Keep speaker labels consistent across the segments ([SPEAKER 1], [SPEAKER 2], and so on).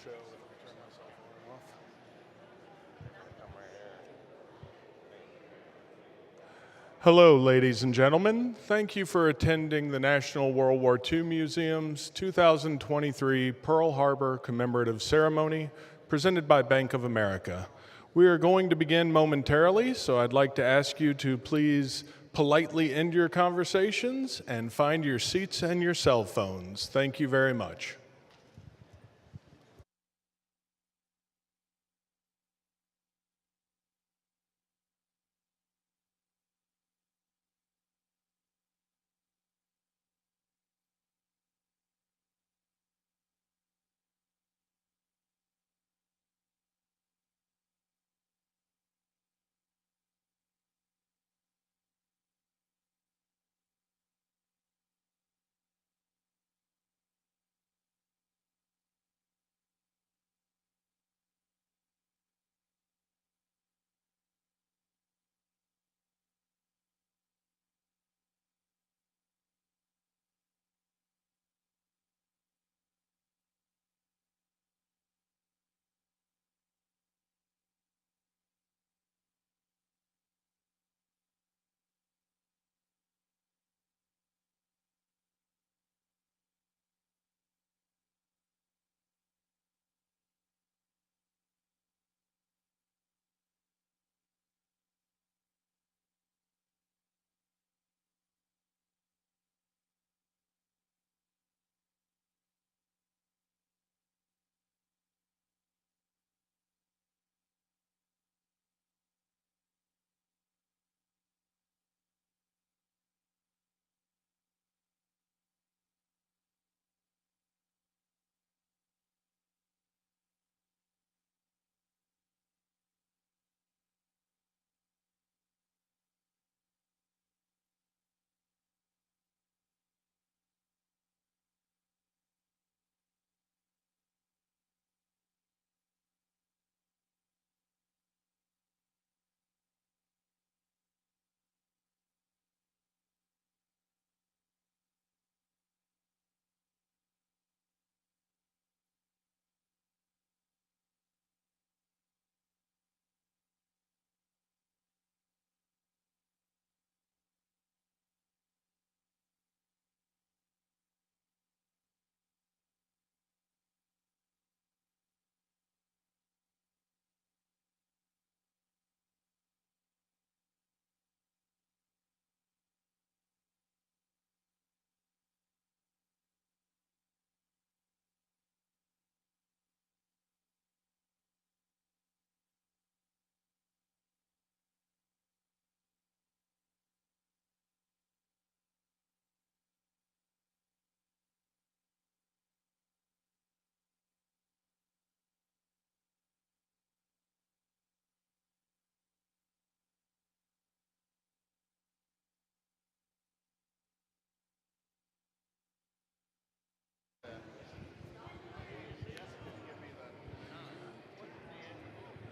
[SPEAKER 1] show if I turn my cell phone off. Hello, ladies and gentlemen. Thank you for attending the National World War II Museum's 2023 Pearl Harbor Commemorative Ceremony presented by Bank of America. We are going to begin momentarily, so I'd like to ask you to please politely end your conversations and find your seats and your cell phones. Thank you very much.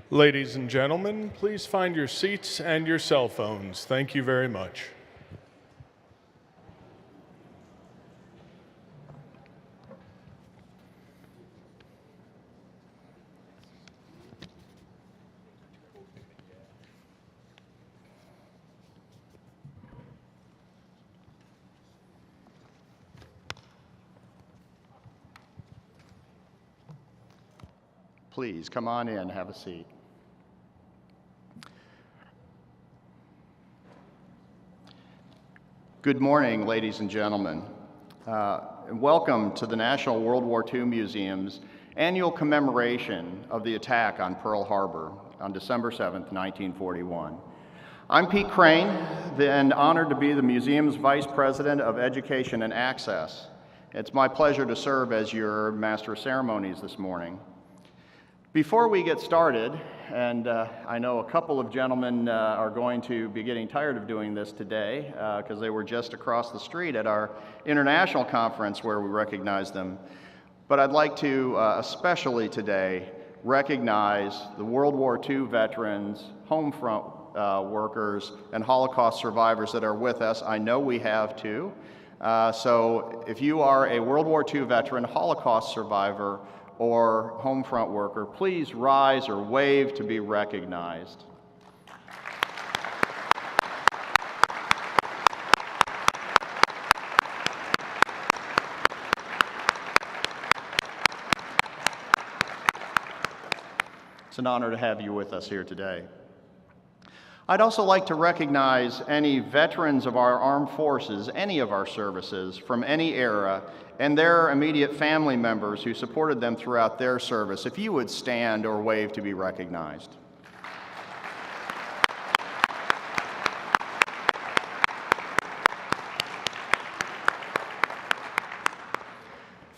[SPEAKER 1] Ladies and gentlemen, please find your seats and your cell phones. Thank you very much.
[SPEAKER 2] Please come on in, have a seat. Good morning, ladies and gentlemen. And welcome to the National World War II Museum's annual commemoration of the attack on Pearl Harbor on December 7th, 1941. I'm Pete Crane, and honored to be the museum's Vice President of Education and Access. It's my pleasure to serve as your Master of Ceremonies this morning. Before we get started, and I know a couple of gentlemen are going to be getting tired of doing this today because they were just across the street at our international conference where we recognized them, but I'd like to especially today recognize the World War II veterans, home front workers, and Holocaust survivors that are with us. I know we have two. So if you are a World War II veteran, Holocaust survivor, or home front worker, please rise or wave to be recognized. It's an honor to have you with us here today. I'd also like to recognize any veterans of our armed forces, any of our services from any era, and their immediate family members who supported them throughout their service. If you would stand or wave to be recognized.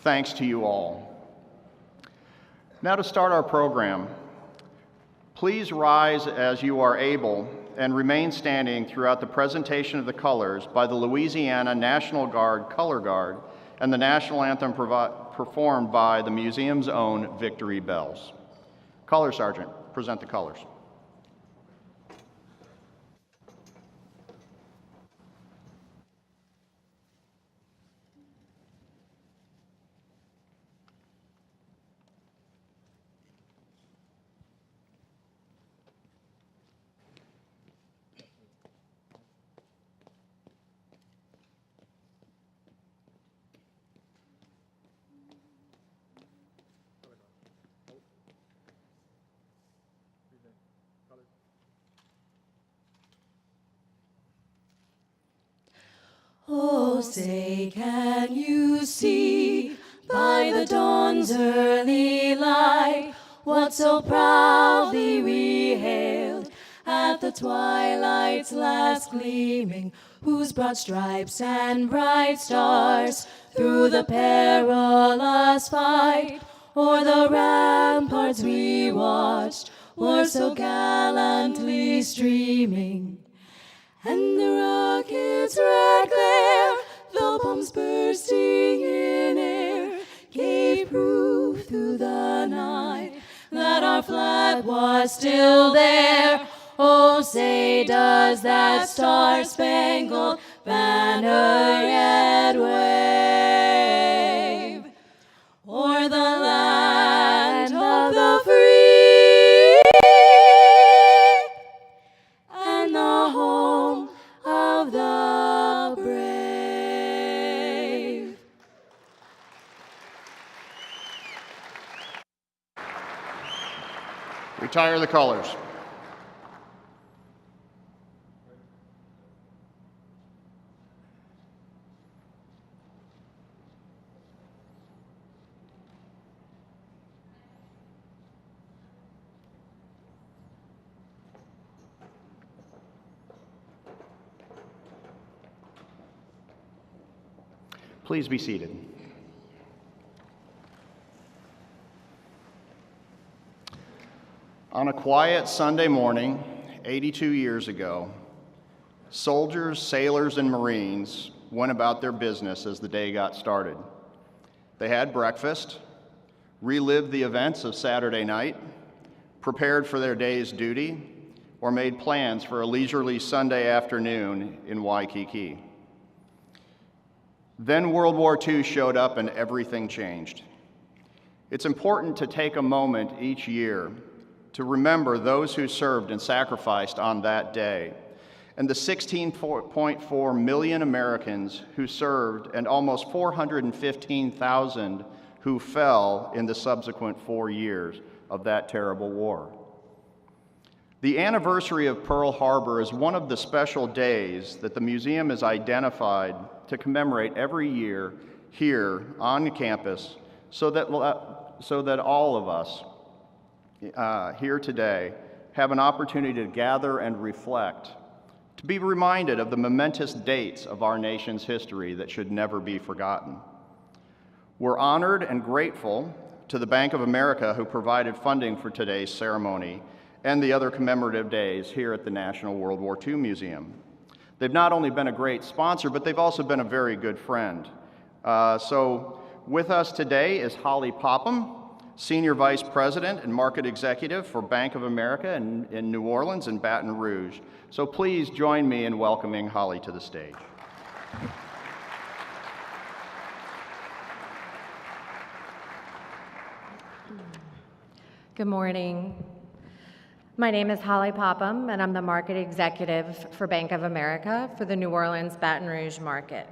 [SPEAKER 2] Thanks to you all. Now to start our program, please rise as you are able and remain standing throughout the presentation of the colors by the Louisiana National Guard Color Guard and the national anthem performed by the museum's own Victory Bells. Color Sergeant, present the colors.
[SPEAKER 3] Oh, say, can you see by the dawn's early light what so proudly we hailed at the twilight's last gleaming, whose broad stripes and bright stars through the perilous fight o'er the ramparts we watched were so gallantly streaming? And the rocket's red glare, the bombs bursting in air, gave proof through the night that our flag was still there. Oh, say, does that star-spangled banner yet wave o'er the land of the free and the home of the brave?
[SPEAKER 2] Retire the colors. Please be seated. On a quiet Sunday morning, 82 years ago, soldiers, sailors, and Marines went about their business as the day got started. They had breakfast, relived the events of Saturday night, prepared for their day's duty, or made plans for a leisurely Sunday afternoon in Waikiki. Then World War II showed up and everything changed. It's important to take a moment each year to remember those who served and sacrificed on that day, and the 16.4 million Americans who served and almost 415,000 who fell in the subsequent 4 years of that terrible war. The anniversary of Pearl Harbor is one of the special days that the museum has identified to commemorate every year here on campus so that all of us here today have an opportunity to gather and reflect, to be reminded of the momentous dates of our nation's history that should never be forgotten. We're honored and grateful to the Bank of America who provided funding for today's ceremony and the other commemorative days here at the National World War II Museum. They've not only been a great sponsor, but they've also been a very good friend. So with us today is Holly Popham, Senior Vice President and Market Executive for Bank of America in New Orleans and Baton Rouge. So please join me in welcoming Holly to the stage.
[SPEAKER 4] Good morning. My name is Holly Popham, and I'm the market executive for Bank of America for the New Orleans Baton Rouge market.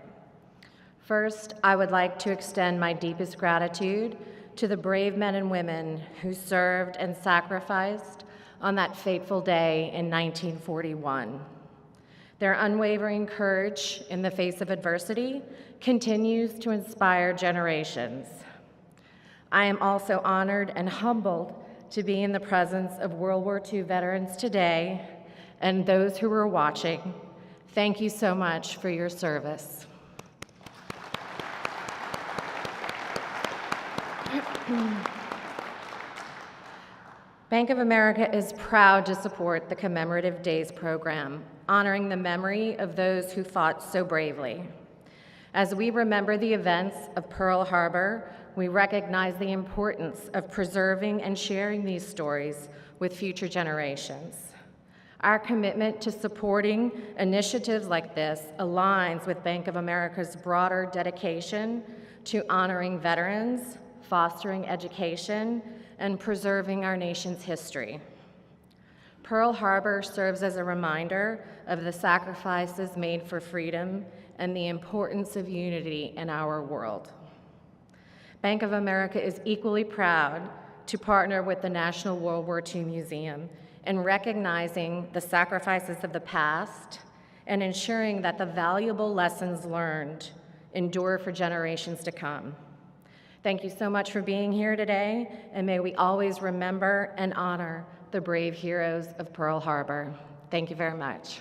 [SPEAKER 4] First, I would like to extend my deepest gratitude to the brave men and women who served and sacrificed on that fateful day in 1941. Their unwavering courage in the face of adversity continues to inspire generations. I am also honored and humbled to be in the presence of World War II veterans today and those who are watching. Thank you so much for your service. Bank of America is proud to support the Commemorative Days program, honoring the memory of those who fought so bravely. As we remember the events of Pearl Harbor, we recognize the importance of preserving and sharing these stories with future generations. Our commitment to supporting initiatives like this aligns with Bank of America's broader dedication to honoring veterans, fostering education, and preserving our nation's history. Pearl Harbor serves as a reminder of the sacrifices made for freedom and the importance of unity in our world. Bank of America is equally proud to partner with the National World War II Museum in recognizing the sacrifices of the past and ensuring that the valuable lessons learned endure for generations to come. Thank you so much for being here today, and may we always remember and honor the brave heroes of Pearl Harbor. Thank you very much.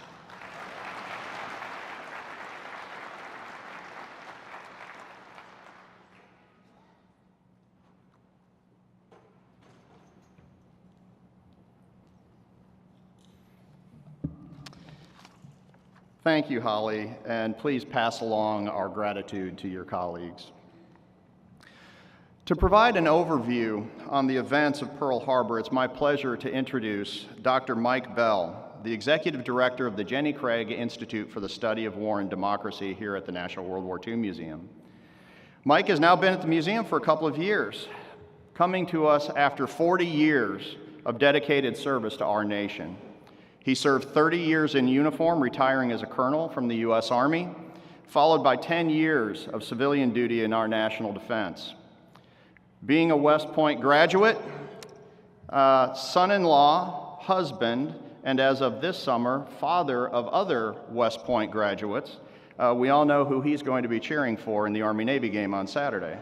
[SPEAKER 2] Thank you, Holly, and please pass along our gratitude to your colleagues. To provide an overview on the events of Pearl Harbor, it's my pleasure to introduce Dr. Mike Bell, the Executive Director of the Jenny Craig Institute for the Study of War and Democracy here at the National World War II Museum. Mike has now been at the museum for a couple of years, coming to us after 40 years of dedicated service to our nation. He served 30 years in uniform, retiring as a colonel from the U.S. Army, followed by 10 years of civilian duty in our national defense. Being a West Point graduate, son-in-law, husband, and as of this summer, father of other West Point graduates, we all know who he's going to be cheering for in the Army-Navy game on Saturday.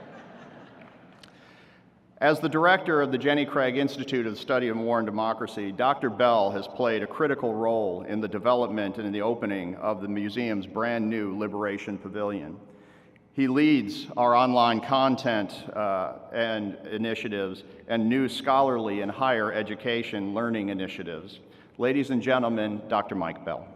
[SPEAKER 2] As the director of the Jenny Craig Institute of the Study of War and Democracy, Dr. Bell has played a critical role in the development and in the opening of the museum's brand new Liberation Pavilion. He leads our online content and initiatives and new scholarly and higher education learning initiatives. Ladies and gentlemen, Dr. Mike Bell.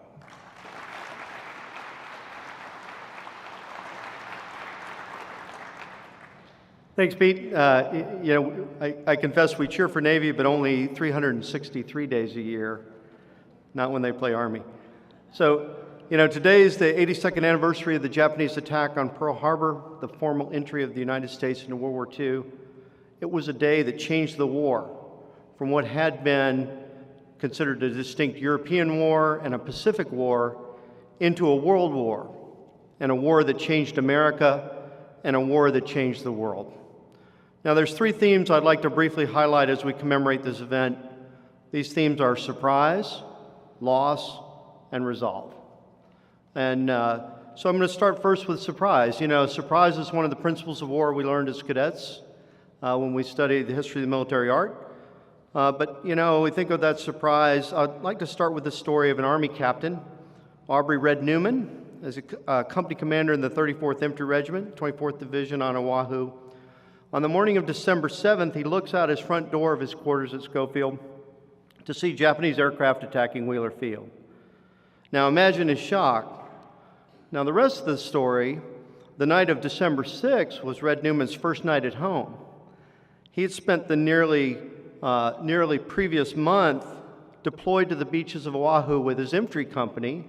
[SPEAKER 5] Thanks, Pete. I confess we cheer for Navy, but only 363 days a year, not when they play Army. So, today is the 82nd anniversary of the Japanese attack on Pearl Harbor, the formal entry of the United States into World War II. It was a day that changed the war from what had been considered a distinct European war and a Pacific war into a world war, and a war that changed America and a war that changed the world. Now, there's three themes I'd like to briefly highlight as we commemorate this event. These themes are surprise, loss, and resolve. And so I'm going to start first with surprise. Surprise is one of the principles of war we learned as cadets when we studied the history of the military art. But we think of that surprise. I'd like to start with the story of an Army captain, Aubrey Red Newman, as a company commander in the 34th Infantry Regiment, 24th Division on Oahu. On the morning of December 7th, he looks out his front door of his quarters at Schofield to see Japanese aircraft attacking Wheeler Field. Now imagine his shock. Now the rest of the story, the night of December 6th was Red Newman's first night at home. He had spent the nearly previous month deployed to the beaches of Oahu with his infantry company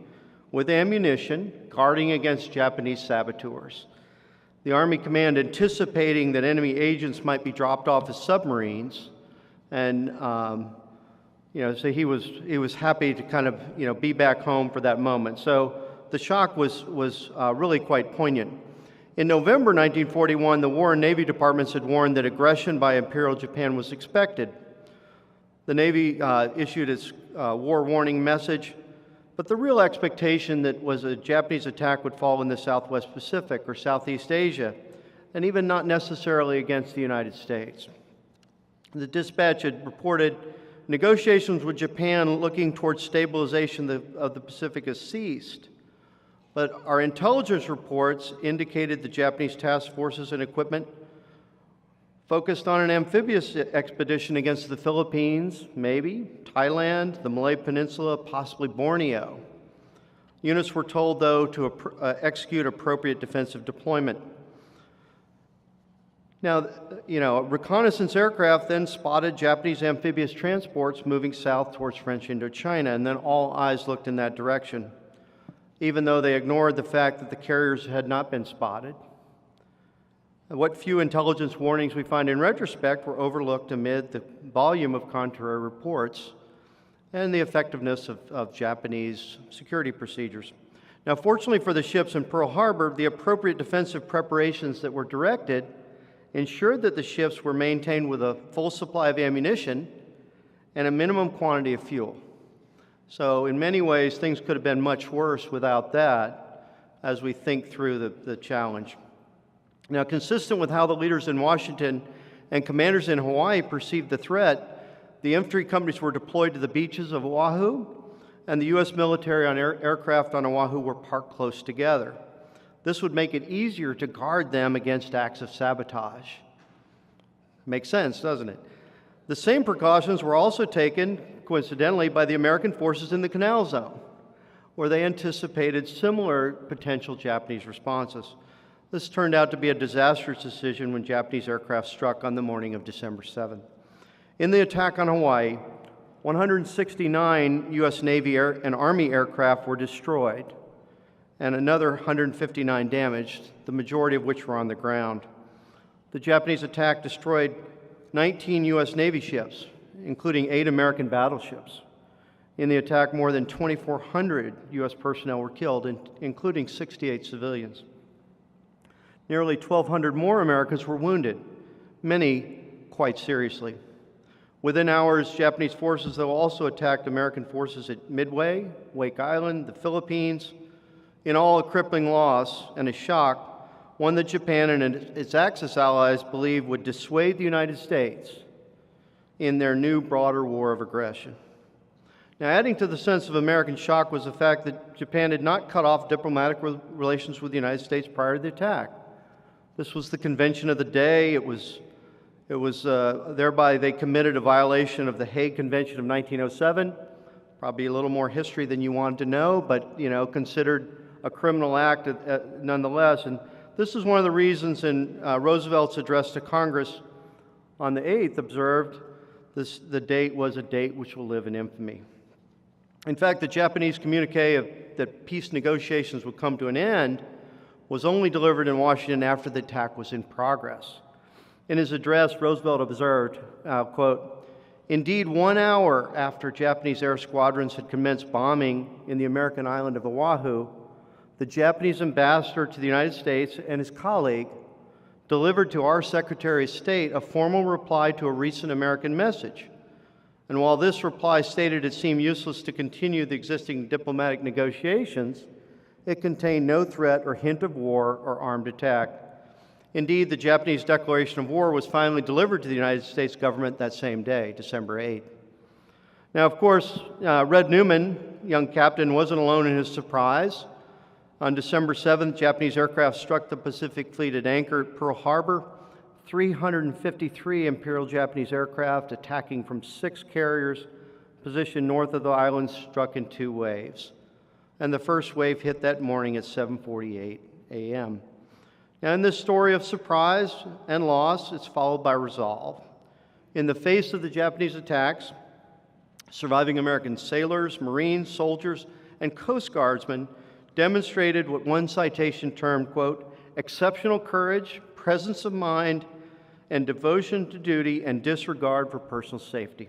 [SPEAKER 5] with ammunition, guarding against Japanese saboteurs. The Army Command, anticipating that enemy agents might be dropped off as submarines, And so he was happy to kind of be back home for that moment. So the shock was really quite poignant. In November 1941, the War and Navy departments had warned that aggression by Imperial Japan was expected. The Navy issued its war warning message, but the real expectation that was a Japanese attack would fall in the Southwest Pacific or Southeast Asia, and even not necessarily against the United States. The dispatch had reported negotiations with Japan looking towards stabilization of the Pacific has ceased. But our intelligence reports indicated the Japanese task forces and equipment focused on an amphibious expedition against the Philippines, maybe, Thailand, the Malay Peninsula, possibly Borneo. Units were told, though, to execute appropriate defensive deployment. Now, reconnaissance aircraft then spotted Japanese amphibious transports moving south towards French Indochina, and then all eyes looked in that direction, even though they ignored the fact that the carriers had not been spotted. What few intelligence warnings we find in retrospect were overlooked amid the volume of contrary reports and the effectiveness of Japanese security procedures. Now, fortunately for the ships in Pearl Harbor, the appropriate defensive preparations that were directed ensured that the ships were maintained with a full supply of ammunition and a minimum quantity of fuel. So in many ways, things could have been much worse without that as we think through the challenge. Now, consistent with how the leaders in Washington and commanders in Hawaii perceived the threat, the infantry companies were deployed to the beaches of Oahu, and the U.S. military on aircraft on Oahu were parked close together. This would make it easier to guard them against acts of sabotage. Makes sense, doesn't it? The same precautions were also taken, coincidentally, by the American forces in the Canal Zone, where they anticipated similar potential Japanese responses. This turned out to be a disastrous decision when Japanese aircraft struck on the morning of December 7th. In the attack on Hawaii, 169 U.S. Navy and Army aircraft were destroyed, and another 159 damaged, the majority of which were on the ground. The Japanese attack destroyed 19 U.S. Navy ships, including 8 American battleships. In the attack, more than 2,400 U.S. personnel were killed, including 68 civilians. Nearly 1,200 more Americans were wounded, many quite seriously. Within hours, Japanese forces, though, also attacked American forces at Midway, Wake Island, the Philippines. In all, a crippling loss and a shock, one that Japan and its Axis allies believed would dissuade the United States in their new, broader war of aggression. Now, adding to the sense of American shock was the fact that Japan had not cut off diplomatic relations with the United States prior to the attack. This was the convention of the day. It was thereby they committed a violation of the Hague Convention of 1907. Probably a little more history than you wanted to know, but considered a criminal act nonetheless. And this is one of the reasons in Roosevelt's address to Congress on the 8th observed the date was a date which will live in infamy. In fact, the Japanese communique that peace negotiations would come to an end was only delivered in Washington after the attack was in progress. In his address, Roosevelt observed, quote, "Indeed, 1 hour after Japanese air squadrons had commenced bombing in the American island of Oahu, the Japanese ambassador to the United States and his colleague delivered to our Secretary of State a formal reply to a recent American message. And while this reply stated it seemed useless to continue the existing diplomatic negotiations, it contained no threat or hint of war or armed attack. Indeed, the Japanese declaration of war was finally delivered to the United States government that same day, December 8th. Now, of course, Red Newman, young captain, wasn't alone in his surprise. On December 7th, Japanese aircraft struck the Pacific Fleet at anchor at Pearl Harbor. 353 Imperial Japanese aircraft attacking from 6 carriers positioned north of the island struck in 2 waves. And the first wave hit that morning at 7:48 a.m. Now, in this story of surprise and loss, it's followed by resolve. In the face of the Japanese attacks, surviving American sailors, Marines, soldiers, and Coast Guardsmen demonstrated what one citation termed, quote, exceptional courage, presence of mind, and devotion to duty and disregard for personal safety.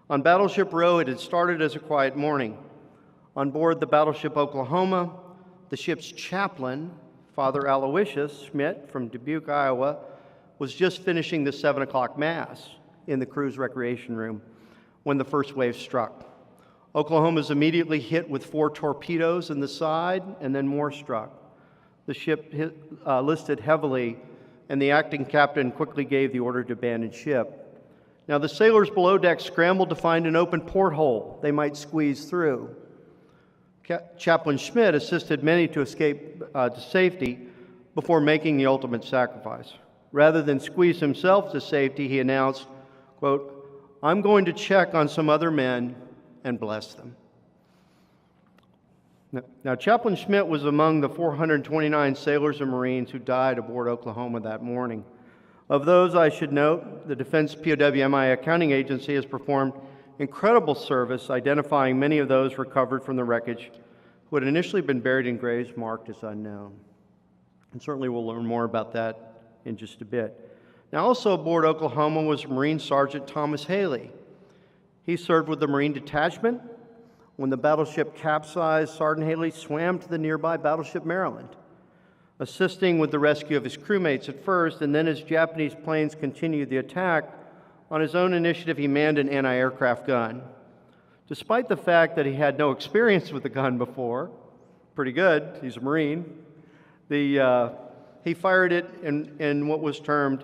[SPEAKER 5] On Battleship Row, it had started as a quiet morning. On board the battleship Oklahoma, the ship's chaplain, Father Aloysius Schmidt from Dubuque, Iowa, was just finishing the 7 o'clock Mass in the crew's recreation room when the first wave struck. Oklahoma was immediately hit with 4 torpedoes in the side, and then more struck. The ship listed heavily, and the acting captain quickly gave the order to abandon ship. Now, the sailors below deck scrambled to find an open porthole they might squeeze through. Chaplain Schmidt assisted many to escape to safety before making the ultimate sacrifice. Rather than squeeze himself to safety, he announced, quote, "I'm going to check on some other men and bless them." Now, Chaplain Schmidt was among the 429 sailors and Marines who died aboard Oklahoma that morning. Of those, I should note, the Defense POW Accounting Agency has performed incredible service identifying many of those recovered from the wreckage who had initially been buried in graves marked as unknown. And certainly we'll learn more about that in just a bit. Now, also aboard Oklahoma was Marine Sergeant Thomas Haley. He served with the Marine Detachment. When the battleship capsized, Sergeant Haley swam to the nearby battleship Maryland, assisting with the rescue of his crewmates at first, and then as Japanese planes continued the attack, on his own initiative, he manned an anti-aircraft gun. Despite the fact that he had no experience with the gun before, pretty good, he's a Marine, he fired it in what was termed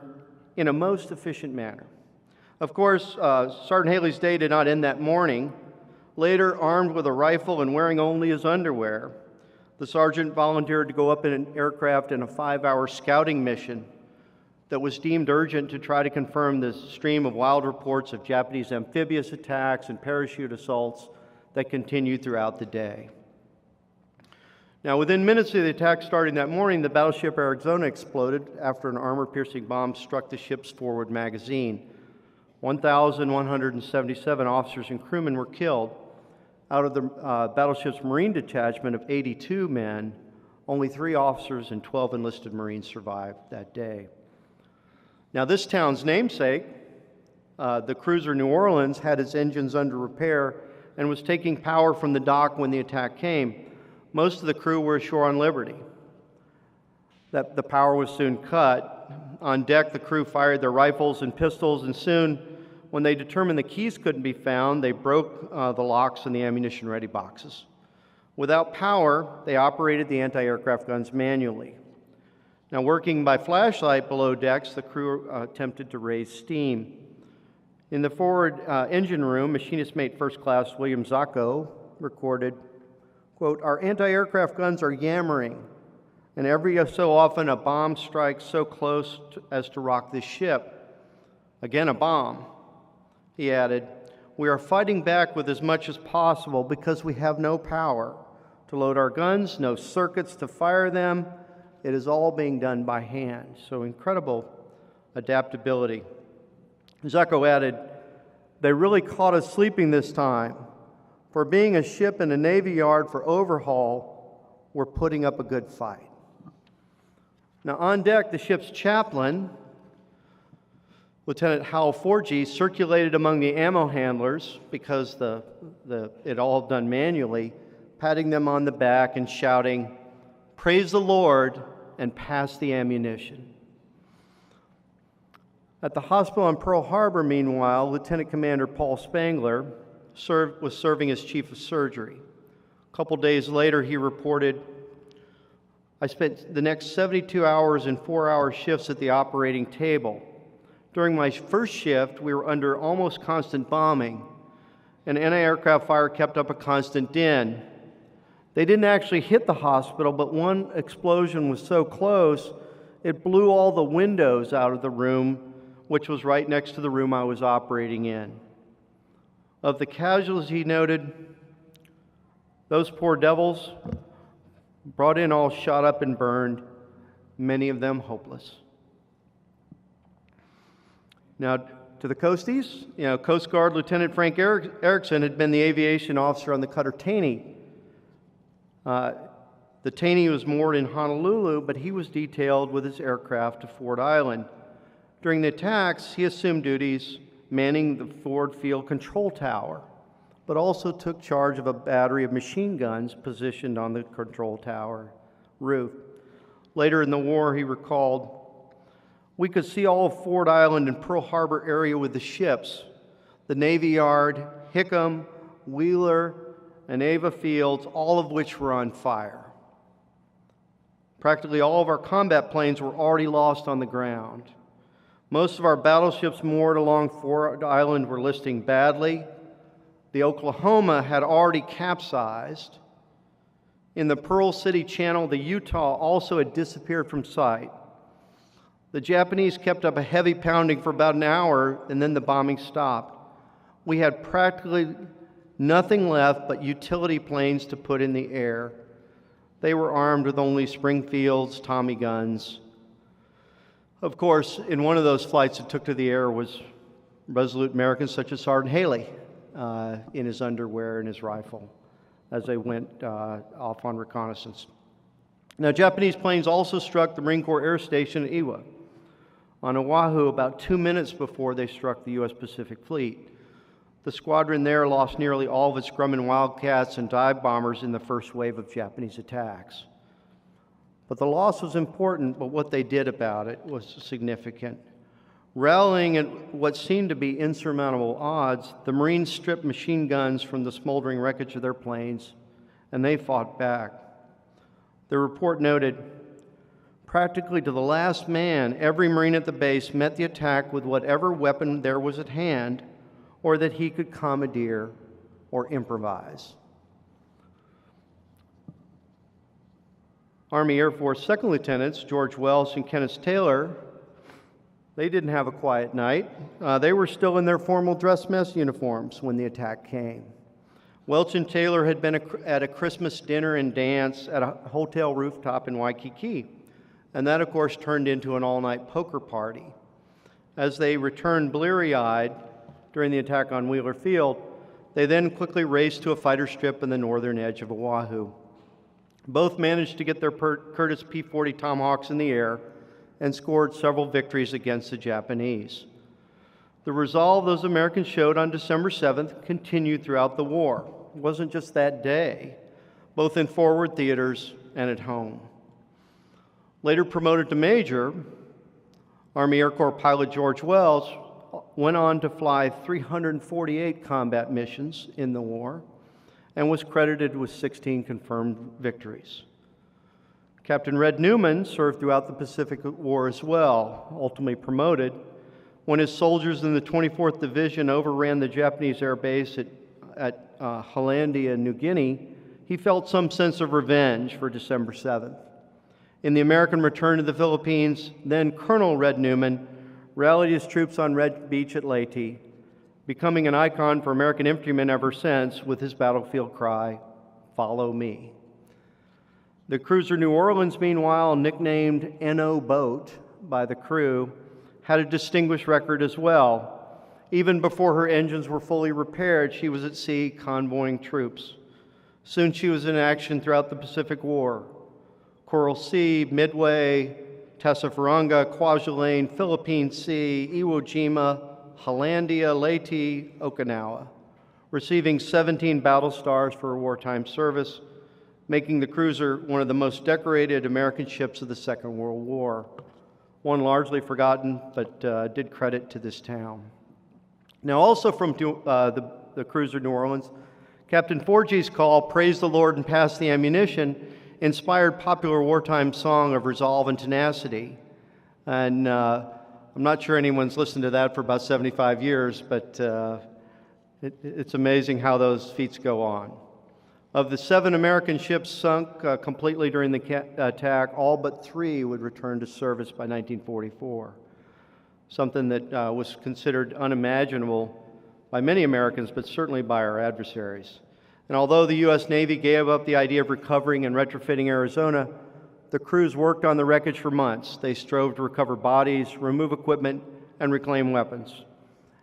[SPEAKER 5] in a most efficient manner. Of course, Sergeant Haley's day did not end that morning. Later, armed with a rifle and wearing only his underwear, the sergeant volunteered to go up in an aircraft in a 5-hour scouting mission that was deemed urgent to try to confirm the stream of wild reports of Japanese amphibious attacks and parachute assaults that continued throughout the day. Now, within minutes of the attack starting that morning, the battleship Arizona exploded after an armor-piercing bomb struck the ship's forward magazine. 1,177 officers and crewmen were killed. Out of the battleship's Marine detachment of 82 men, only 3 officers and 12 enlisted Marines survived that day. Now, this town's namesake, the cruiser New Orleans, had its engines under repair and was taking power from the dock when the attack came. Most of the crew were ashore on liberty. The power was soon cut. On deck, the crew fired their rifles and pistols, and soon, when they determined the keys couldn't be found, they broke the locks in the ammunition-ready boxes. Without power, they operated the anti-aircraft guns manually. Now, working by flashlight below decks, the crew attempted to raise steam. In the forward engine room, machinist mate first class William Zacco recorded, quote, "Our anti-aircraft guns are yammering, and every so often a bomb strikes so close as to rock this ship. Again, a bomb." He added, "We are fighting back with as much as possible because we have no power to load our guns, no circuits to fire them. It is all being done by hand." So incredible adaptability. Zacco added, "They really caught us sleeping this time. For being a ship in a Navy yard for overhaul, we're putting up a good fight." Now, on deck, the ship's chaplain, Lieutenant Howell Forgey, circulated among the ammo handlers, because it all done manually, patting them on the back and shouting, "Praise the Lord and pass the ammunition." At the hospital in Pearl Harbor, meanwhile, Lieutenant Commander Paul Spangler was serving as chief of surgery. A couple days later, he reported, "I spent the next 72 hours in 4-hour shifts at the operating table. During my first shift, we were under almost constant bombing, and anti-aircraft fire kept up a constant din. They didn't actually hit the hospital, but one explosion was so close, it blew all the windows out of the room, which was right next to the room I was operating in. Of the casualties," he noted, "those poor devils brought in all shot up and burned, many of them hopeless." Now, to the Coasties, Coast Guard Lieutenant Frank Erickson had been the aviation officer on the cutter Taney. The Taney was moored in Honolulu, but he was detailed with his aircraft to Ford Island. During the attacks, he assumed duties manning the Ford Field Control Tower, but also took charge of a battery of machine guns positioned on the control tower roof. Later in the war, he recalled, "We could see all of Ford Island and Pearl Harbor area with the ships, the Navy Yard, Hickam, Wheeler, and Ava Fields, all of which were on fire. Practically all of our combat planes were already lost on the ground. Most of our battleships moored along Ford Island were listing badly. The Oklahoma had already capsized. In the Pearl City Channel, the Utah also had disappeared from sight. The Japanese kept up a heavy pounding for about an hour, and then the bombing stopped. We had practically nothing left but utility planes to put in the air. They were armed with only Springfields, Tommy guns." Of course, in one of those flights that took to the air was resolute Americans such as Sergeant Haley in his underwear and his rifle as they went off on reconnaissance. Now, Japanese planes also struck the Marine Corps Air Station at Iwo on Oahu about 2 minutes before they struck the U.S. Pacific Fleet. The squadron there lost nearly all of its Grumman Wildcats and dive bombers in the first wave of Japanese attacks. But the loss was important, but what they did about it was significant. Rallying at what seemed to be insurmountable odds, the Marines stripped machine guns from the smoldering wreckage of their planes, and they fought back. The report noted, "Practically to the last man, every Marine at the base met the attack with whatever weapon there was at hand or that he could commandeer or improvise." Army Air Force Second Lieutenants George Welsh and Kenneth Taylor, they didn't have a quiet night. They were still in their formal dress mess uniforms when the attack came. Welch and Taylor had been at a Christmas dinner and dance at a hotel rooftop in Waikiki, and that, of course, turned into an all-night poker party. As they returned bleary-eyed during the attack on Wheeler Field, they then quickly raced to a fighter strip on the northern edge of Oahu. Both managed to get their Curtiss P-40 Tomahawks in the air and scored several victories against the Japanese. The resolve those Americans showed on December 7th continued throughout the war. It wasn't just that day, both in forward theaters and at home. Later promoted to major, Army Air Corps pilot George Welsh went on to fly 348 combat missions in the war and was credited with 16 confirmed victories. Captain Red Newman served throughout the Pacific War as well, ultimately promoted. When his soldiers in the 24th Division overran the Japanese air base at Hollandia, New Guinea, he felt some sense of revenge for December 7th. In the American return to the Philippines, then Colonel Red Newman rallied his troops on Red Beach at Leyte, becoming an icon for American infantrymen ever since with his battlefield cry, "Follow me." The cruiser New Orleans, meanwhile, nicknamed N.O. Boat by the crew, had a distinguished record as well. Even before her engines were fully repaired, she was at sea convoying troops. Soon she was in action throughout the Pacific War. Coral Sea, Midway, Tassafaronga, Kwajalein, Philippine Sea, Iwo Jima, Hollandia, Leyte, Okinawa, receiving 17 battle stars for her wartime service, making the cruiser one of the most decorated American ships of the Second World War. One largely forgotten, but did credit to this town. Now, also from the cruiser New Orleans, Captain Forgey's call, "Praise the Lord and Pass the Ammunition," inspired popular wartime song of resolve and tenacity. And I'm not sure anyone's listened to that for about 75 years, but it's amazing how those feats go on. Of the 7 American ships sunk completely during the attack, all but 3 would return to service by 1944, something that was considered unimaginable by many Americans, but certainly by our adversaries. And although the U.S. Navy gave up the idea of recovering and retrofitting Arizona, the crews worked on the wreckage for months. They strove to recover bodies, remove equipment, and reclaim weapons.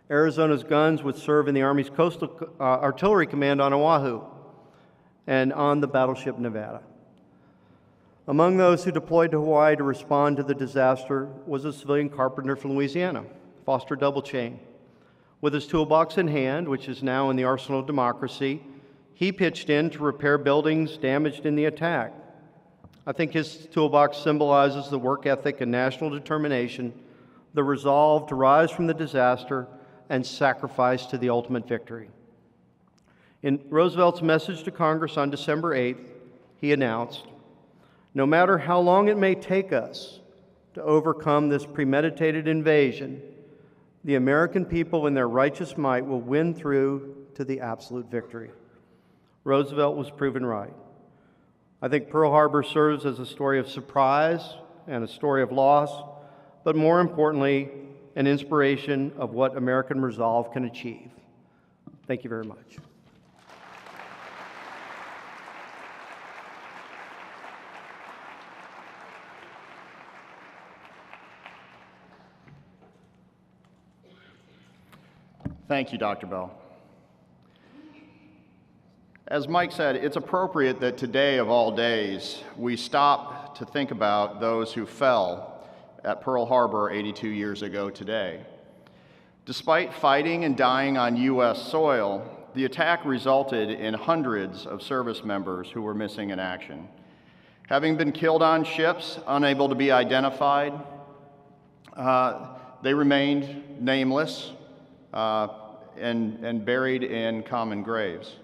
[SPEAKER 5] Arizona's guns would serve in the Army's Coastal Artillery Command on Oahu and on the battleship Nevada. Among those who deployed to Hawaii to respond to the disaster was a civilian carpenter from Louisiana, Foster Doublechain. With his toolbox in hand, which is now in the arsenal of democracy, he pitched in to repair buildings damaged in the attack. I think his toolbox symbolizes the work ethic and national determination, the resolve to rise from the disaster and sacrifice to the ultimate victory. In Roosevelt's message to Congress on December 8th, he announced, "No matter how long it may take us to overcome this premeditated invasion, the American people in their righteous might will win through to the absolute victory." Roosevelt was proven right. I think Pearl Harbor serves as a story of surprise and a story of loss, but more importantly, an inspiration of what American resolve can achieve. Thank you very much.
[SPEAKER 2] Thank you, Dr. Bell. As Mike said, it's appropriate that today of all days, we stop to think about those who fell at Pearl Harbor 82 years ago today. Despite fighting and dying on U.S. soil, the attack resulted in hundreds of service members who were missing in action. Having been killed on ships, unable to be identified, they remained nameless and buried in common graves.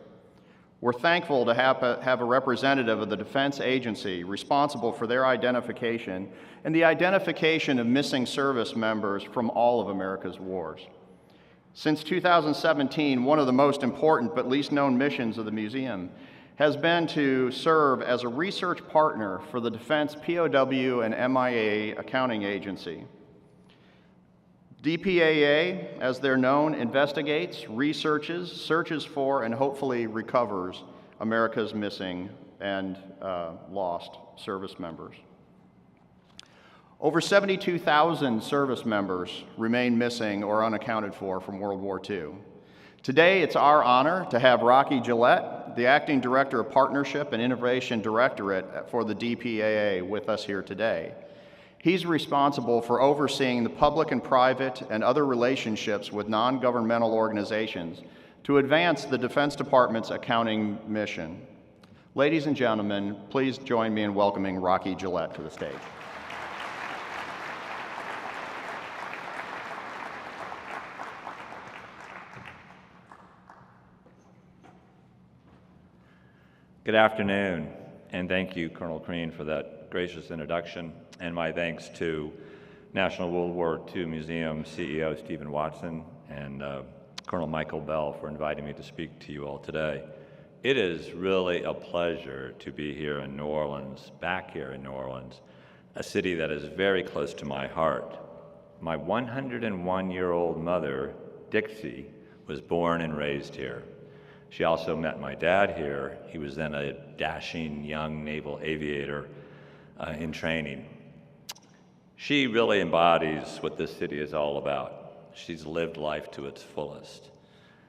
[SPEAKER 2] We're thankful to have a representative of the Defense Agency responsible for their identification and the identification of missing service members from all of America's wars. Since 2017, one of the most important but least known missions of the museum has been to serve as a research partner for the Defense POW and MIA accounting agency. DPAA, as they're known, investigates, researches, searches for, and hopefully recovers America's missing and lost service members. Over 72,000 service members remain missing or unaccounted for from World War II. Today, it's our honor to have Rocky Gillette, the Acting Director of Partnership and Innovation Directorate for the DPAA, with us here today. He's responsible for overseeing the public and private and other relationships with non-governmental organizations to advance the Defense Department's accounting mission. Ladies and gentlemen, please join me in welcoming Rocky Gillette to the stage.
[SPEAKER 6] Good afternoon, and thank you, Colonel Crean, for that gracious introduction, and my thanks to National World War II Museum CEO Stephen Watson and Colonel Michael Bell for inviting me to speak to you all today. It is really a pleasure to be here in New Orleans, back here in New Orleans, a city that is very close to my heart. My 101-year-old mother, Dixie, was born and raised here. She also met my dad here. He was then a dashing young naval aviator in training. She really embodies what this city is all about. She's lived life to its fullest.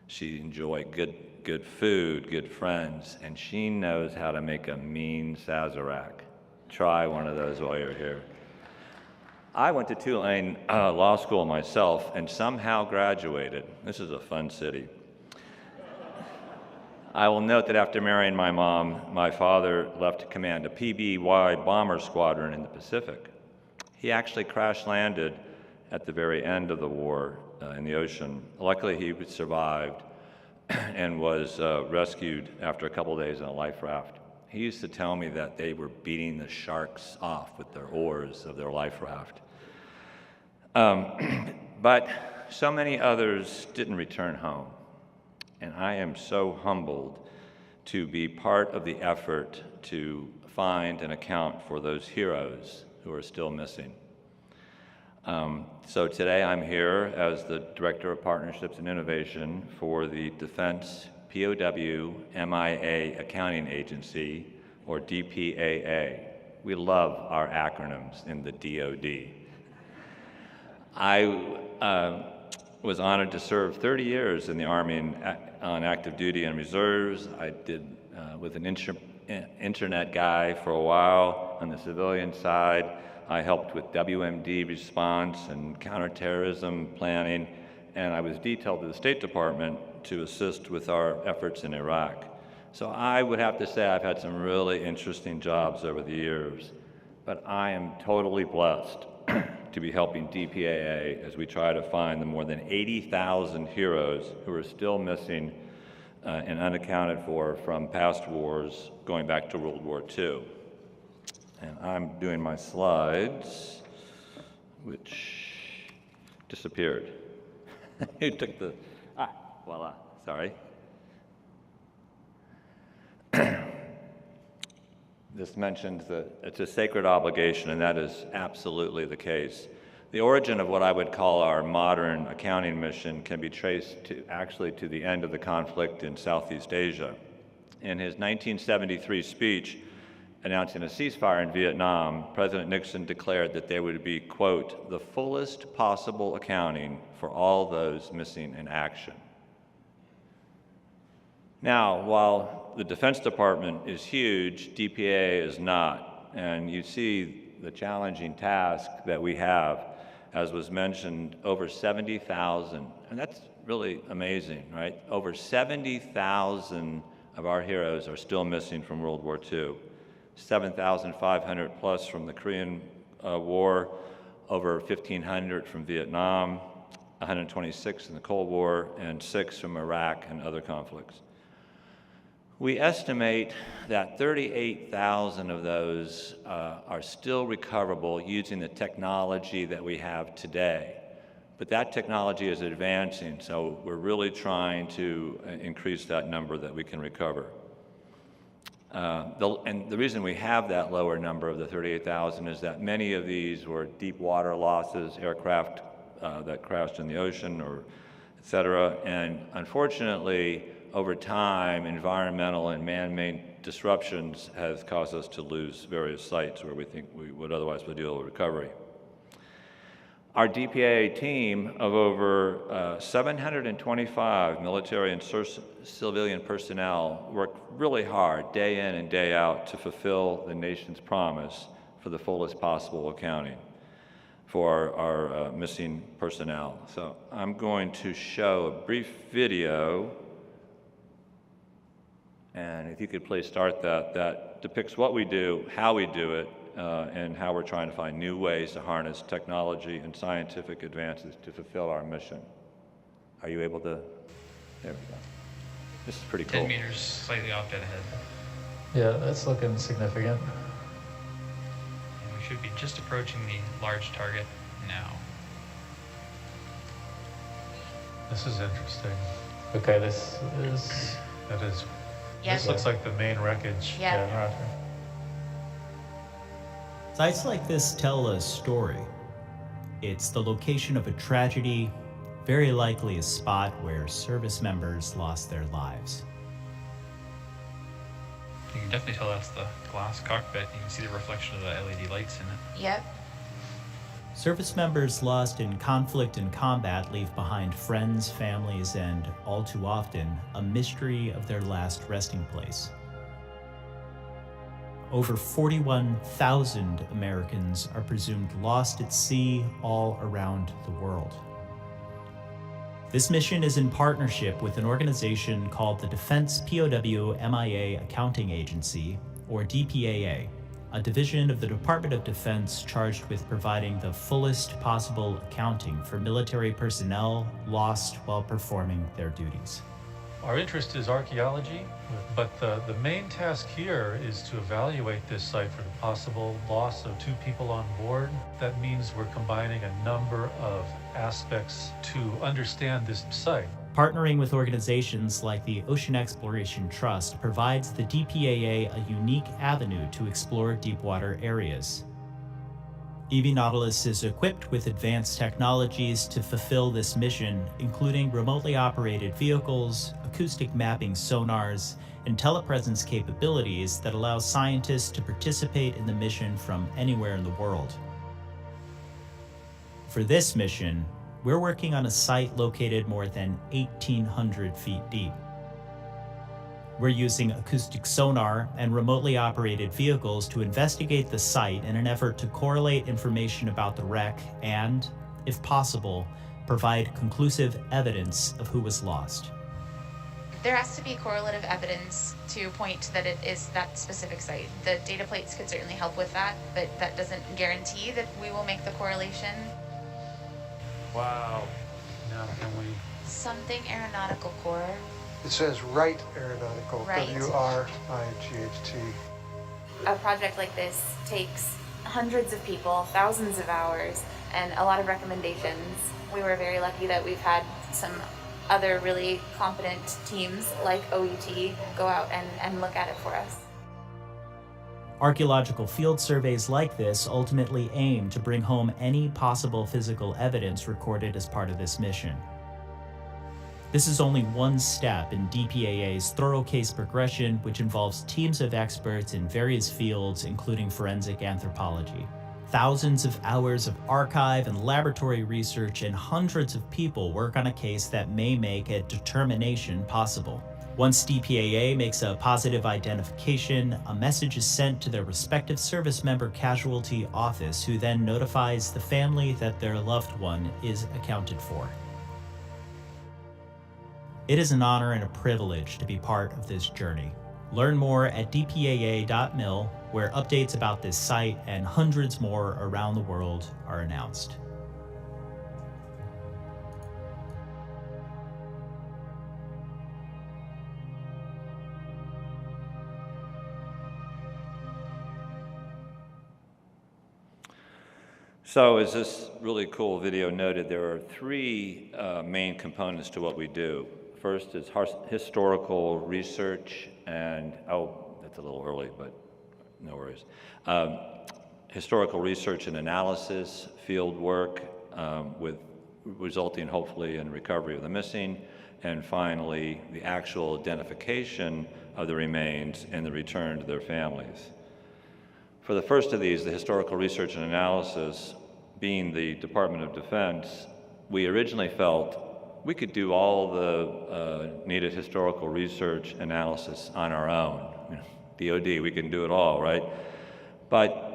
[SPEAKER 6] She enjoyed good food, good friends, and she knows how to make a mean Sazerac. Try one of those while you're here. I went to Tulane Law School myself and somehow graduated. This is a fun city. I will note that after marrying my mom, my father left to command a PBY bomber squadron in the Pacific. He actually crash-landed at the very end of the war in the ocean. Luckily, he survived and was rescued after a couple days on a life raft. He used to tell me that they were beating the sharks off with their oars of their life raft. But so many others didn't return home. And I am so humbled to be part of the effort to find and account for those heroes who are still missing. So today I'm here as the Director of Partnerships and Innovation for the Defense POW MIA Accounting Agency, or DPAA. We love our acronyms in the DoD. was honored to serve 30 years in the Army on active duty and reserves. I did with an internet guy for a while on the civilian side. I helped with WMD response and counterterrorism planning, and I was detailed to the State Department to assist with our efforts in Iraq. So I would have to say I've had some really interesting jobs over the years, but I am totally blessed to be helping DPAA as we try to find the more than 80,000 heroes who are still missing and unaccounted for from past wars going back to World War II. And I'm doing my slides, which disappeared. Who took the, voila, sorry. This mentions that it's a sacred obligation, and that is absolutely the case. The origin of what I would call our modern accounting mission can be traced to the end of the conflict in Southeast Asia. In his 1973 speech announcing a ceasefire in Vietnam, President Nixon declared that there would be, quote, the fullest possible accounting for all those missing in action. Now, while the Defense Department is huge, DPAA is not, and you see the challenging task that we have. As was mentioned, over 70,000, and that's really amazing, right? Over 70,000 of our heroes are still missing from World War II. 7,500 plus from the Korean War, over 1,500 from Vietnam, 126 in the Cold War, and 6 from Iraq and other conflicts. We estimate that 38,000 of those are still recoverable using the technology that we have today. But that technology is advancing, so we're really trying to increase that number that we can recover. And the reason we have that lower number of the 38,000 is that many of these were deep water losses, aircraft that crashed in the ocean, or et cetera. And unfortunately, over time, environmental and man-made disruptions has caused us to lose various sites where we think we would otherwise be able to recovery. Our DPAA team of over 725 military and civilian personnel worked really hard day in and day out to fulfill the nation's promise for the fullest possible accounting for our missing personnel. So I'm going to show a brief video. And if you could please start that depicts what we do, how we do it, and how we're trying to find new ways to harness technology and scientific advances to fulfill our mission. Are you able to? There we go. This is pretty cool.
[SPEAKER 7] 10 meters slightly off dead ahead.
[SPEAKER 8] Yeah, that's looking significant.
[SPEAKER 7] And we should be just approaching the large target now.
[SPEAKER 8] This is interesting. Okay, that is.
[SPEAKER 3] Yep.
[SPEAKER 8] This looks like the main wreckage.
[SPEAKER 3] Yep.
[SPEAKER 8] Yeah, roger.
[SPEAKER 9] Sites like this tell a story. It's the location of a tragedy, very likely a spot where service members lost their lives.
[SPEAKER 7] You can definitely tell that's the glass cockpit. You can see the reflection of the LED lights in it.
[SPEAKER 3] Yep.
[SPEAKER 9] Service members lost in conflict and combat leave behind friends, families, and, all too often, a mystery of their last resting place. Over 41,000 Americans are presumed lost at sea all around the world. This mission is in partnership with an organization called the Defense POW MIA Accounting Agency, or DPAA, a division of the Department of Defense charged with providing the fullest possible accounting for military personnel lost while performing their duties.
[SPEAKER 8] Our interest is archaeology, but the main task here is to evaluate this site for the possible loss of 2 people on board. That means we're combining a number of aspects to understand this site.
[SPEAKER 9] Partnering with organizations like the Ocean Exploration Trust provides the DPAA a unique avenue to explore deepwater areas. EV Nautilus is equipped with advanced technologies to fulfill this mission, including remotely operated vehicles, acoustic mapping sonars, and telepresence capabilities that allow scientists to participate in the mission from anywhere in the world. For this mission, we're working on a site located more than 1,800 feet deep. We're using acoustic sonar and remotely operated vehicles to investigate the site in an effort to correlate information about the wreck and, if possible, provide conclusive evidence of who was lost.
[SPEAKER 10] There has to be correlative evidence to point to that it is that specific site. The data plates could certainly help with that, but that doesn't guarantee that we will make the correlation.
[SPEAKER 8] Wow. Now can we...
[SPEAKER 10] Something Aeronautical Corps.
[SPEAKER 11] It says Wright Aeronautical,
[SPEAKER 10] Right.
[SPEAKER 11] W-R-I-G-H-T.
[SPEAKER 10] A project like this takes hundreds of people, thousands of hours, and a lot of recommendations. We were very lucky that we've had some other really competent teams like OET go out and look at it for us.
[SPEAKER 9] Archaeological field surveys like this ultimately aim to bring home any possible physical evidence recorded as part of this mission. This is only one step in DPAA's thorough case progression, which involves teams of experts in various fields, including forensic anthropology. Thousands of hours of archive and laboratory research and hundreds of people work on a case that may make a determination possible. Once DPAA makes a positive identification, a message is sent to their respective service member casualty office, who then notifies the family that their loved one is accounted for. It is an honor and a privilege to be part of this journey. Learn more at dpaa.mil, where updates about this site and hundreds more around the world are announced.
[SPEAKER 6] So as this really cool video noted, there are three main components to what we do. First is historical research and, oh, that's a little early, but no worries. Historical research and analysis, field work with resulting hopefully in recovery of the missing, and finally the actual identification of the remains and the return to their families. For the first of these, the historical research and analysis, being the Department of Defense, we originally felt we could do all the needed historical research analysis on our own. DOD, we can do it all, right?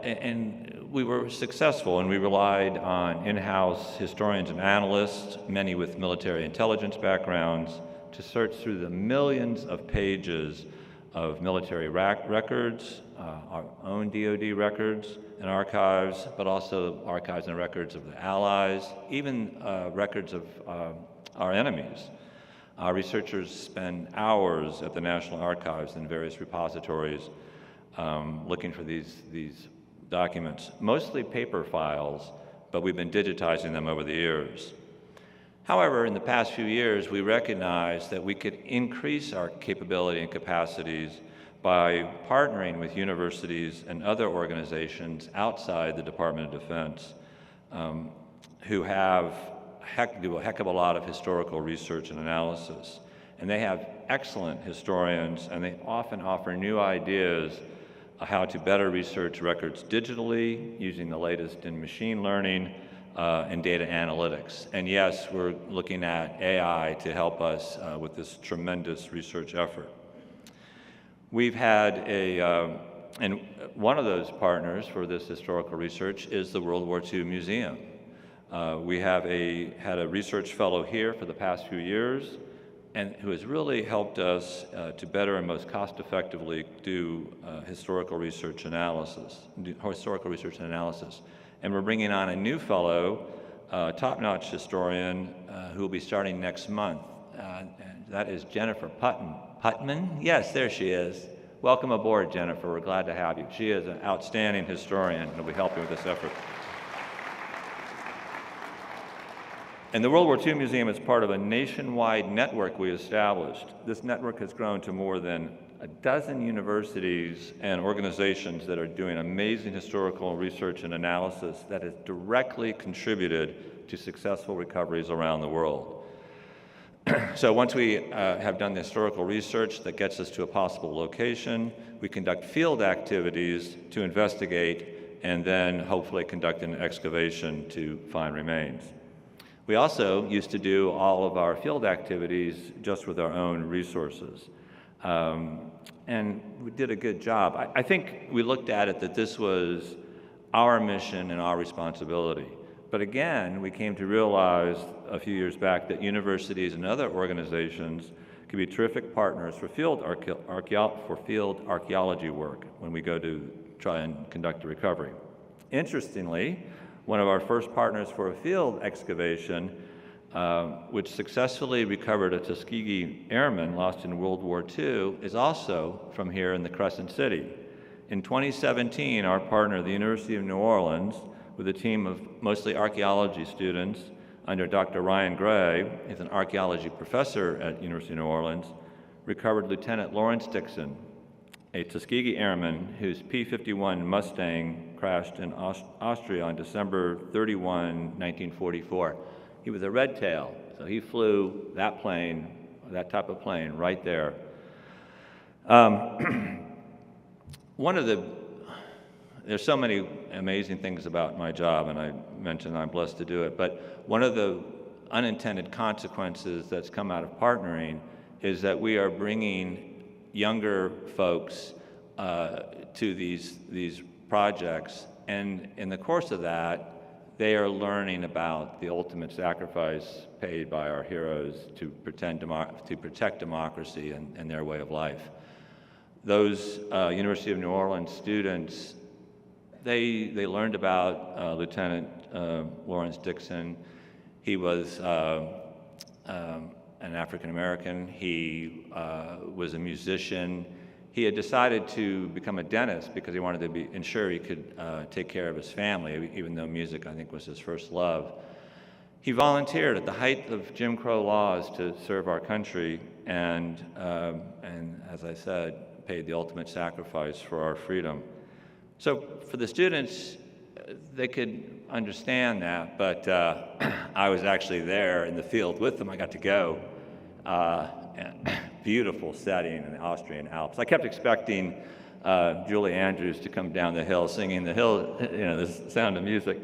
[SPEAKER 6] And we were successful, and we relied on in-house historians and analysts, many with military intelligence backgrounds, to search through the millions of pages of military records, our own DOD records and archives, but also archives and records of the Allies, even records of our enemies. Our researchers spend hours at the National Archives and various repositories looking for these documents, mostly paper files, but we've been digitizing them over the years. However, in the past few years, we recognized that we could increase our capability and capacities by partnering with universities and other organizations outside the Department of Defense who do a heck of a lot of historical research and analysis. And they have excellent historians, and they often offer new ideas of how to better research records digitally, using the latest in machine learning and data analytics. And yes, we're looking at AI to help us with this tremendous research effort. We've had and one of those partners for this historical research is the World War II Museum. We have had a research fellow here for the past few years, and who has really helped us to better and most cost-effectively do historical research and analysis. And we're bringing on a new fellow, top-notch historian, who will be starting next month. That is Jennifer Putman? Yes, there she is. Welcome aboard, Jennifer. We're glad to have you. She is an outstanding historian and will be helping with this effort. And the World War II Museum is part of a nationwide network we established. This network has grown to more than a dozen universities and organizations that are doing amazing historical research and analysis that has directly contributed to successful recoveries around the world. So once we have done the historical research that gets us to a possible location, we conduct field activities to investigate and then hopefully conduct an excavation to find remains. We also used to do all of our field activities just with our own resources. And we did a good job. I think we looked at it that this was our mission and our responsibility. But again, we came to realize a few years back that universities and other organizations can be terrific partners for field archaeology work when we go to try and conduct a recovery. Interestingly, one of our first partners for a field excavation, which successfully recovered a Tuskegee airman lost in World War II, is also from here in the Crescent City. In 2017, our partner, the University of New Orleans, with a team of mostly archaeology students under Dr. Ryan Gray, he's an archaeology professor at University of New Orleans, recovered Lieutenant Lawrence Dixon, a Tuskegee airman whose P-51 Mustang crashed in Austria on December 31, 1944. He was a red tail, so he flew that plane, that type of plane, right there. There's so many amazing things about my job, and I mentioned I'm blessed to do it, but one of the unintended consequences that's come out of partnering is that we are bringing younger folks to these projects, and in the course of that, they are learning about the ultimate sacrifice paid by our heroes to protect democracy and their way of life. Those University of New Orleans students, they learned about Lieutenant Lawrence Dixon. He was an African American. He was a musician. He had decided to become a dentist because he wanted to ensure he could take care of his family, even though music, I think, was his first love. He volunteered at the height of Jim Crow laws to serve our country, and as I said, paid the ultimate sacrifice for our freedom. So for the students, they could understand that, but I was actually there in the field with them. I got to go. Beautiful setting in the Austrian Alps. I kept expecting Julie Andrews to come down the hill singing the hill, the sound of music.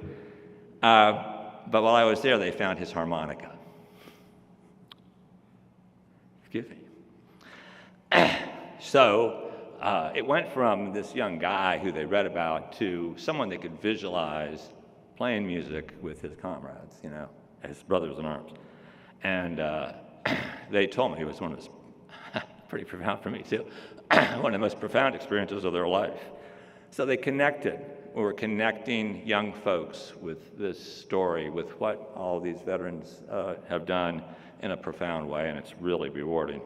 [SPEAKER 6] But while I was there, they found his harmonica. Excuse me. So it went from this young guy who they read about to someone they could visualize playing music with his comrades, his brothers in arms. And they told me he was one of his, pretty profound for me too, one of the most profound experiences of their life. So they connected. We were connecting young folks with this story, with what all these veterans have done in a profound way, and it's really rewarding.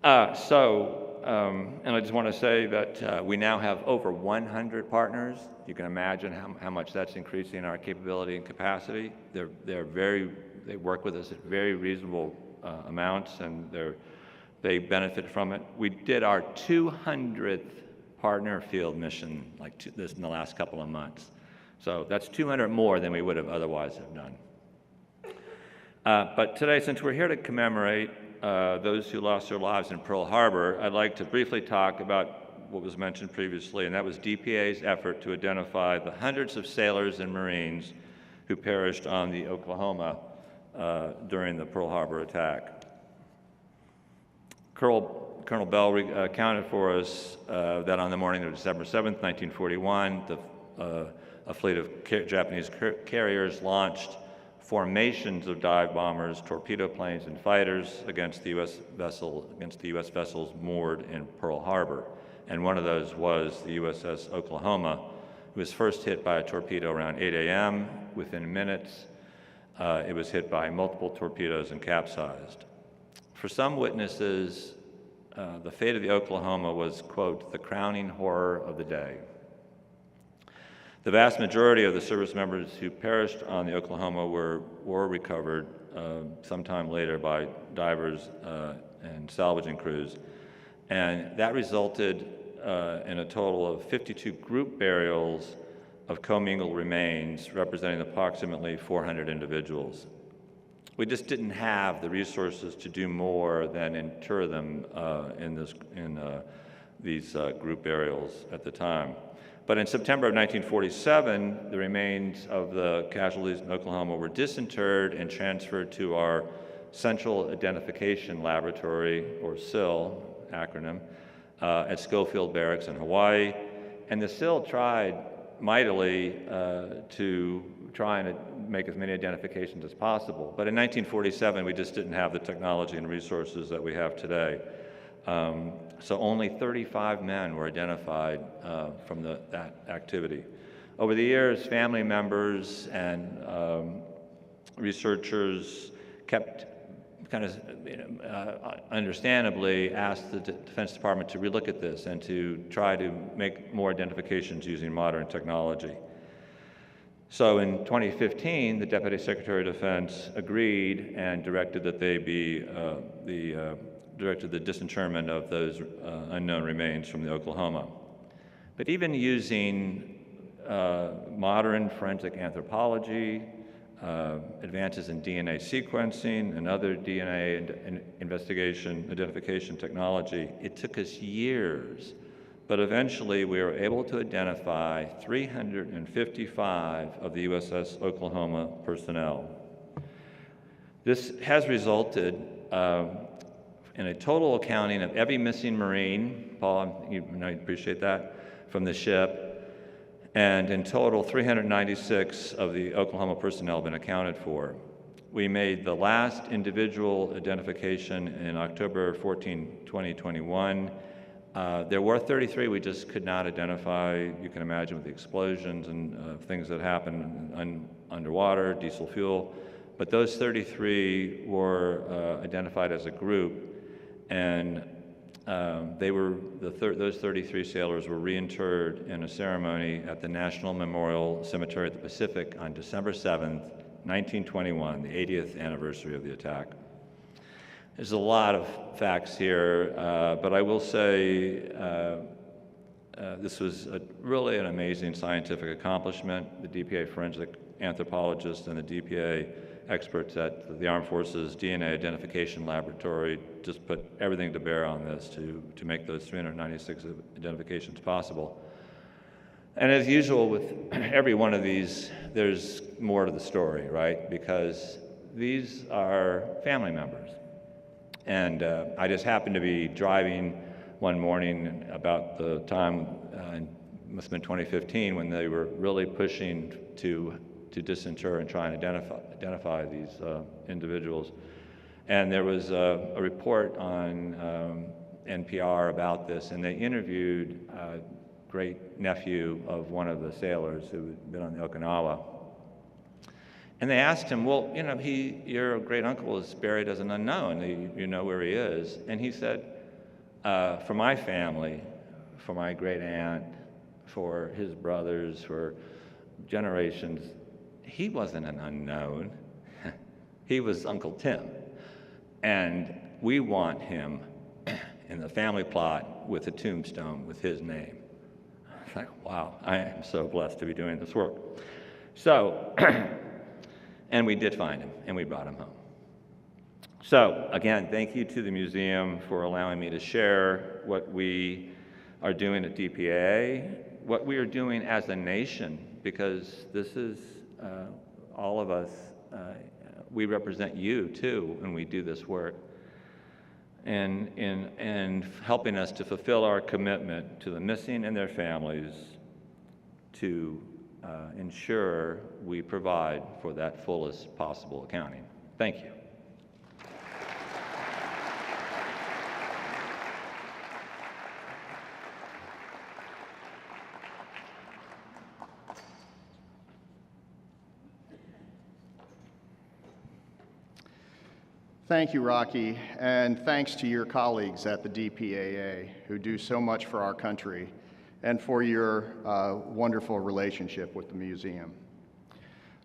[SPEAKER 6] And I just want to say that we now have over 100 partners. You can imagine how much that's increasing our capability and capacity. They work with us at very reasonable amounts, and they benefit from it. We did our 200th partner field mission this in the last couple of months. So that's 200 more than we would have otherwise have done. But today, since we're here to commemorate those who lost their lives in Pearl Harbor, I'd like to briefly talk about what was mentioned previously, and that was DPAA's effort to identify the hundreds of sailors and Marines who perished on the Oklahoma during the Pearl Harbor attack. Colonel Bell accounted for us that on the morning of December 7th, 1941, a fleet of Japanese carriers launched formations of dive bombers, torpedo planes, and fighters against the U.S. vessels moored in Pearl Harbor. And one of those was the USS Oklahoma. It was first hit by a torpedo around 8 a.m. Within minutes, it was hit by multiple torpedoes and capsized. For some witnesses, the fate of the Oklahoma was, quote, the crowning horror of the day. The vast majority of the service members who perished on the Oklahoma were recovered sometime later by divers and salvaging crews. And that resulted in a total of 52 group burials of commingled remains representing approximately 400 individuals. We just didn't have the resources to do more than inter them in these group burials at the time. But in September of 1947, the remains of the casualties in Oklahoma were disinterred and transferred to our Central Identification Laboratory, or SIL acronym, at Schofield Barracks in Hawaii. And the SIL tried mightily to try and make as many identifications as possible. But in 1947, we just didn't have the technology and resources that we have today. So only 35 men were identified from that activity. Over the years, family members and researchers kept kind of understandably asked the Defense Department to relook at this and to try to make more identifications using modern technology. So in 2015, the Deputy Secretary of Defense agreed and directed that they be directed the disinterment of those unknown remains from the Oklahoma. But even using modern forensic anthropology, advances in DNA sequencing and other DNA identification technology, it took us years, but eventually we were able to identify 355 of the USS Oklahoma personnel. This has resulted in a total accounting of every missing Marine, Paul, you might appreciate that, from the ship, and in total 396 of the Oklahoma personnel have been accounted for. We made the last individual identification in October 14, 2021. There were 33 we just could not identify. You can imagine with the explosions and things that happened underwater, diesel fuel. But those 33 were identified as a group, and those 33 sailors were reinterred in a ceremony at the National Memorial Cemetery at the Pacific on December 7th, 1921, the 80th anniversary of the attack. There's a lot of facts here, but I will say this was really an amazing scientific accomplishment. The DPAA forensic anthropologists and the DPAA experts at the Armed Forces DNA Identification Laboratory just put everything to bear on this to make those 396 identifications possible. And as usual with every one of these, there's more to the story, right? Because these are family members. And I just happened to be driving one morning about the time, it must have been 2015, when they were really pushing to disinter and try and identify these individuals. And there was a report on NPR about this, and they interviewed a great nephew of one of the sailors who had been on the Okinawa. And they asked him, well, you know, your great uncle is buried as an unknown. You know where he is. And he said, for my family, for my great aunt, for his brothers, for generations, he wasn't an unknown. He was Uncle Tim. And we want him in the family plot with a tombstone with his name. It's like, wow, I am so blessed to be doing this work. So, and we did find him, and we brought him home. So, again, thank you to the museum for allowing me to share what we are doing at DPAA, what we are doing as a nation, because this is all of us, we represent you too when we do this work, and helping us to fulfill our commitment to the missing and their families to ensure we provide for that fullest possible accounting. Thank you.
[SPEAKER 2] Thank you, Rocky, and thanks to your colleagues at the DPAA who do so much for our country and for your wonderful relationship with the museum.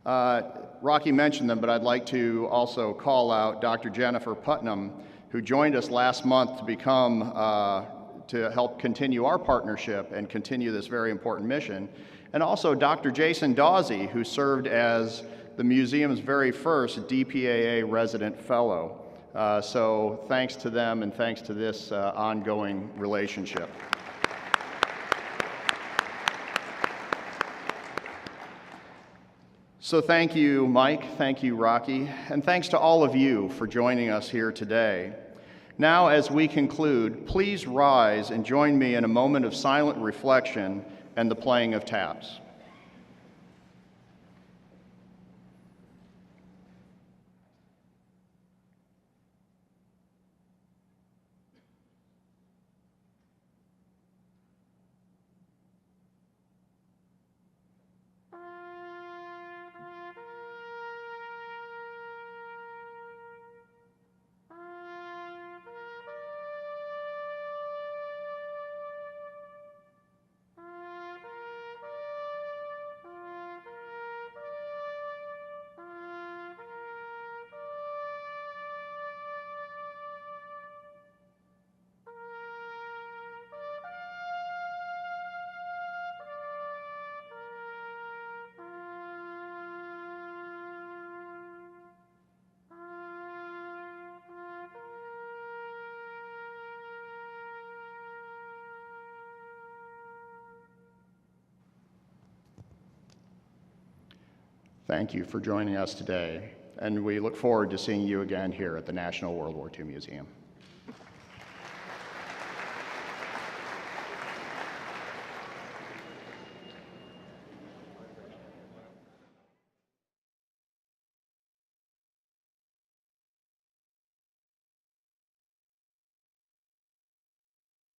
[SPEAKER 2] Rocky mentioned them, but I'd like to also call out Dr. Jennifer Putnam, who joined us last month to help continue our partnership and continue this very important mission, and also Dr. Jason Dawsey, who served as the museum's very first DPAA resident fellow. So thanks to them and thanks to this ongoing relationship. So thank you, Mike, thank you, Rocky, and thanks to all of you for joining us here today. Now, as we conclude, please rise and join me in a moment of silent reflection and the playing of taps. Thank you for joining us today, and we look forward to seeing you again here at the National World War II Museum.